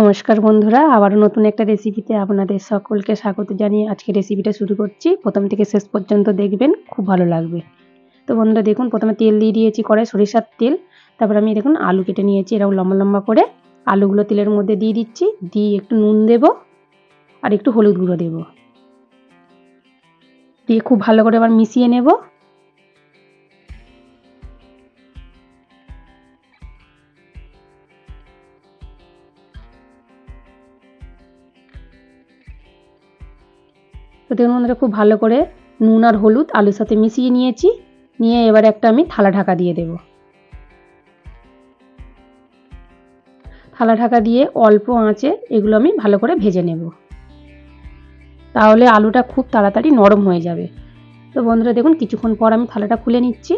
নমস্কার বন্ধুরা, আবারও নতুন একটা রেসিপিতে আপনাদের সকলকে স্বাগত জানিয়ে আজকে রেসিপিটা শুরু করছি। প্রথম থেকে শেষ পর্যন্ত দেখবেন, খুব ভালো লাগবে। তো বন্ধুরা দেখুন, প্রথমে তেল দিয়ে দিয়েছি কড়াই, সরিষার তেল। তারপর আমি দেখুন আলু কেটে নিয়েছি এরকম লম্বা লম্বা করে। আলুগুলো তেলের মধ্যে দিয়ে দিচ্ছি, দিয়ে একটু নুন দেব আর একটু হলুদ গুঁড়ো দেব, দিয়ে খুব ভালো করে আবার মিশিয়ে নেব। তো দেখুন বন্ধুরা, খুব ভালো করে নুন আর হলুদ আলুর সাথে মিশিয়ে নিয়েছি। নিয়ে এবার একটা আমি থালা ঢাকা দিয়ে দেব। থালা ঢাকা দিয়ে অল্প আঁচে এগুলো আমি ভালো করে ভেজে নেব, তাহলে আলুটা খুব তাড়াতাড়ি নরম হয়ে যাবে। তো বন্ধুরা দেখুন, কিছুক্ষণ পর আমি থালাটা খুলে নিচ্ছি।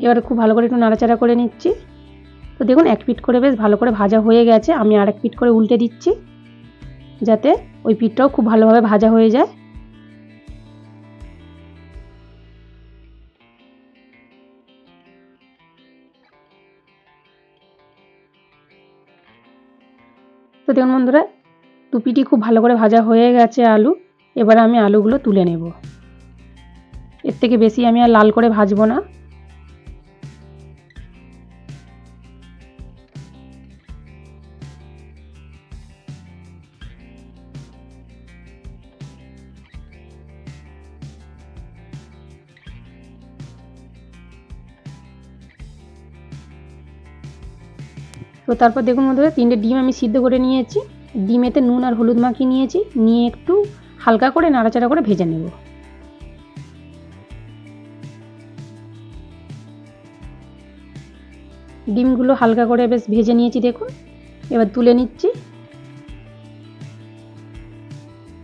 এবারে খুব ভালো করে একটু নাড়াচাড়া করে নিচ্ছি। তো দেখুন, এক পিঠ করে বেশ ভালো করে ভাজা হয়ে গেছে। আমি আরেক পিঠ করে উল্টে দিচ্ছি, যাতে ওই পিঠটাও খুব ভালোভাবে ভাজা হয়ে যায়। তো দেখুন বন্ধুরা, দু পিঠই খুব ভালো করে ভাজা হয়ে গেছে আলু। এবার আমি আলুগুলো তুলে নেব। এর থেকে বেশি আমি আর লাল করে ভাজবো না। তো তারপর দেখুন বন্ধুরা, 3টে ডিম আমি সিদ্ধ করে নিয়েছি। ডিমেতে নুন আর হলুদ মাখিয়ে নিয়েছি, নিয়ে একটু হালকা করে নাড়াচাড়া করে ভেজে নেব। ডিমগুলো হালকা করে বেশ ভেজে নিয়েছি দেখুন। এবার তুলে নিচ্ছি।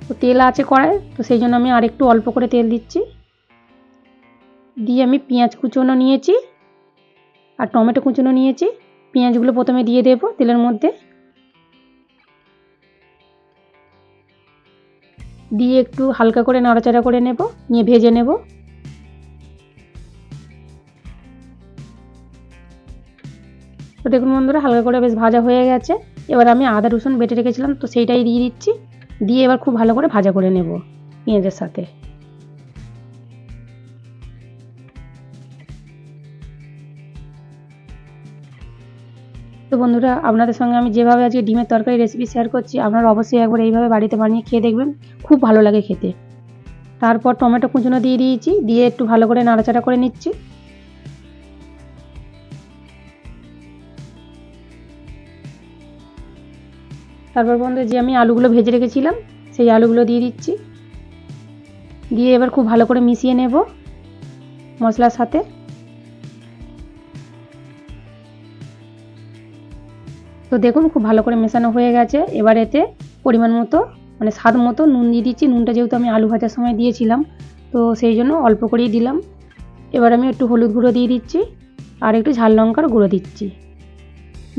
তো তেল আছে কড়ায়, তো সেই জন্য আমি আরেকটু অল্প করে তেল দিচ্ছি। দিয়ে আমি পেঁয়াজ কুচোনো নিয়েছি আর টমেটো কুচোনো নিয়েছি। পেঁয়াজগুলো প্রথমে দিয়ে দেব তেলের মধ্যে, দিয়ে একটু হালকা করে নাড়াচাড়া করে নেব, নিয়ে ভেজে নেব। তো দেখুন বন্ধুরা, হালকা করে বেশ ভাজা হয়ে গেছে। এবার আমি আদা রসুন বেটে রেখেছিলাম, তো সেইটাই দিয়ে দিচ্ছি। দিয়ে এবার খুব ভালো করে ভাজা করে নেব পেঁয়াজের সাথে। তো বন্ধুরা, আপনাদের সঙ্গে আমি যেভাবে আজকে ডিমের তরকারি রেসিপি শেয়ার করছি, আপনারা অবশ্যই একবার এইভাবে বাড়িতে বানিয়ে খেয়ে দেখবেন, খুব ভালো লাগে খেতে। তারপর টমেটো কুচনো দিয়ে দিয়েছি, দিয়ে একটু ভালো করে নাড়াচাড়া করে নিচ্ছি। তারপর বন্ধু, যে আমি আলুগুলো ভেজে রেখেছিলাম সেই আলুগুলো দিয়ে দিচ্ছি, দিয়ে এবার খুব ভালো করে মিশিয়ে নেব মশলার সাথে। তো দেখুন, খুব ভালো করে মেশানো হয়ে গেছে। এবার এতে পরিমাণ মতো মানে স্বাদ মতো নুন দিয়ে দিচ্ছি। নুনটা যেহেতু আমি আলু ভাজার সময় দিয়েছিলাম, তো সেই জন্য অল্প করেই দিলাম। এবার আমি একটু হলুদ গুঁড়ো দিয়ে দিচ্ছি আর একটু ঝাল লঙ্কার গুঁড়ো দিচ্ছি।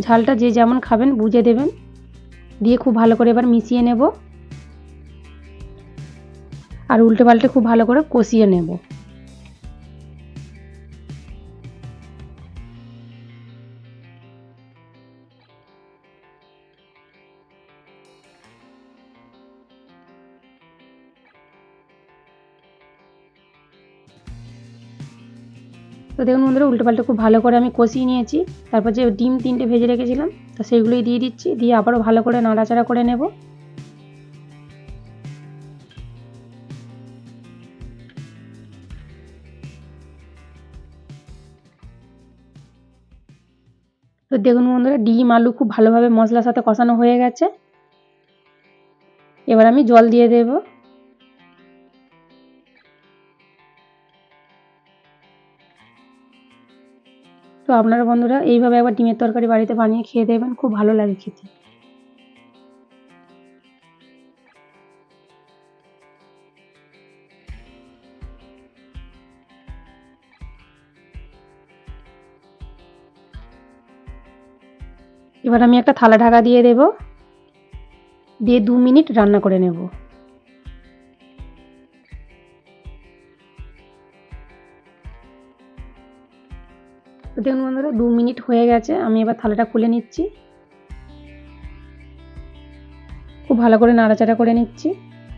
ঝালটা যে যেমন খাবেন বুঝে দেবেন। দিয়ে খুব ভালো করে এবার মিশিয়ে নেব আর উল্টে পাল্টে খুব ভালো করে কষিয়ে নেব। তো দেখুন বন্ধুরা, উল্টে পাল্টে খুব ভালো করে আমি কষিয়ে নিয়েছি। তারপর যে ডিম 3টে ভেজে রেখেছিলাম, তো সেইগুলোই দিয়ে দিচ্ছি, দিয়ে আবারও ভালো করে নাড়াচাড়া করে নেব। তো দেখুন বন্ধুরা, ডিম আলু খুব ভালোভাবে মশলার সাথে কষানো হয়ে গেছে। এবার আমি জল দিয়ে দেব। তো আপনারা বন্ধুরা এইভাবে একবার ডিমের তরকারি বাড়িতে বানিয়ে খেয়ে দেখবেন, খুব ভালো লাগে খেতে। এবার আমি একটা থালা ঢাকা দিয়ে দেব, দিয়ে 2 মিনিট রান্না করে নেব। তো দেখুন বন্ধুরা 2 মিনিট হয়ে গেছে, আমি এবার থালাটা খুলে নিচ্ছি। খুব ভালো করে নাড়াচাড়া করে নিচ্ছি।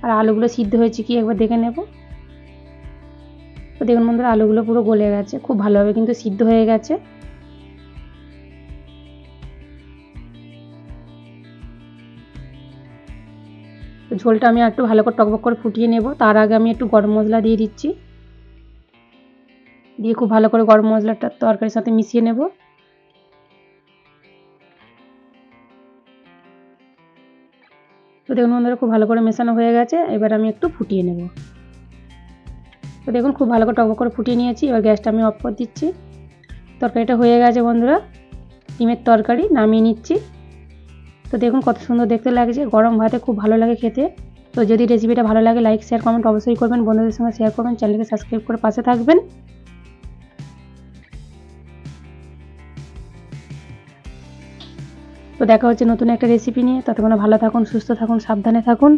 আর আলুগুলো সিদ্ধ হয়েছে কি একবার দেখে নেব। তো দেখুন বন্ধুরা আলুগুলো পুরো গলে গেছে, খুব ভালোভাবে কিন্তু সিদ্ধ হয়ে গেছে। তো ঝোলটা আমি একটু ভালো করে টকবক করে ফুটিয়ে নেব। তার আগে আমি একটু গরম মশলা দিয়ে দিচ্ছি, দিয়ে খুব ভালো করে গরম মশলাটা তরকারির সাথে মিশিয়ে নেব। তো দেখুন বন্ধুরা খুব ভালো করে মেশানো হয়ে গেছে, এবার আমি একটু ফুটিয়ে নেব। তো দেখুন খুব ভালো করে টকবক করে ফুটিয়ে নিয়েছি, এবার গ্যাসটা আমি অফ করে দিচ্ছি। তরকারিটা হয়ে গেছে বন্ধুরা, ডিমের তরকারি নামিয়ে নিচ্ছি। তো দেখুন কত সুন্দর দেখতে লাগছে, গরম ভাতে খুব ভালো লাগে খেতে। তো যদি রেসিপিটা ভালো লাগে লাইক শেয়ার কমেন্ট অবশ্যই করবেন, বন্ধুদের সঙ্গে শেয়ার করবেন, চ্যানেলকে সাবস্ক্রাইব করে পাশে থাকবেন। তো দেখা হচ্ছে নতুন একটা রেসিপি নিয়ে, ততক্ষণ ভালো থাকুন, সুস্থ থাকুন, সাবধানে থাকুন।